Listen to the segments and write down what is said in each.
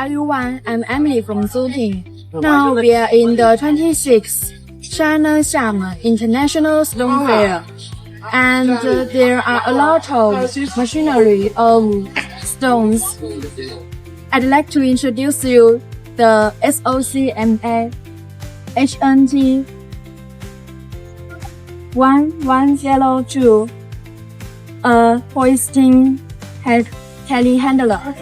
everyone, I'm Amelie from ZOOMKIN. Now we are in the 26th China Xiamen International Stone Fair, and there are a lot of machinery of stones. I'd like to introduce you the SOCMA HNT110-2 Hoisting Telehandler.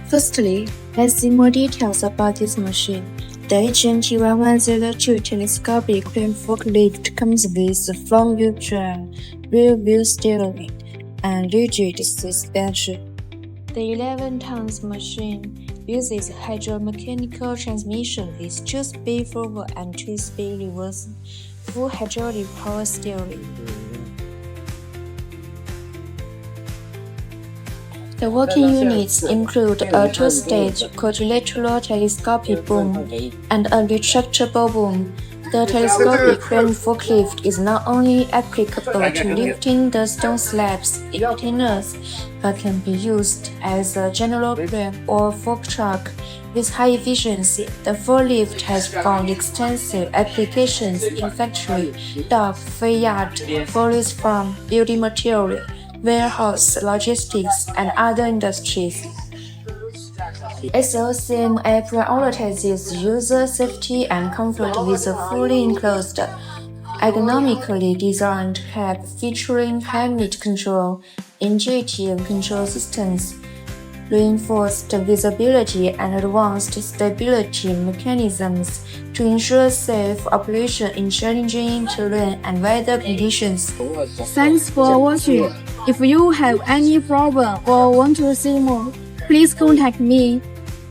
Firstly, let's see more details about this machine. The HNT110-2 telescopic crane forklift comes with a front wheel drive, rear wheel steering, and rigid suspension. The 11 tons machine uses hydromechanical transmission with 2-speed forward and 2-speed reverse, full hydraulic power steering. The working units include a 2-stage quadrilateral telescopic boom and a retractable boom. The telescopic crane forklift is not only applicable to lifting the stone slabs in containers, but can be used as a general crane or fork truck. With high efficiency, the forklift has found extensive applications in factory, dock, freight yard, forest farm, building material, warehouse, logistics, and other industries. SOCMA prioritizes user safety and comfort with a fully enclosed, ergonomically designed cab featuring climate control, intuitive control systems, reinforced visibility, and advanced stability mechanisms to ensure safe operation in challenging terrain and weather conditions. Thanks for watching. If you have any problem or want to see more, please contact me.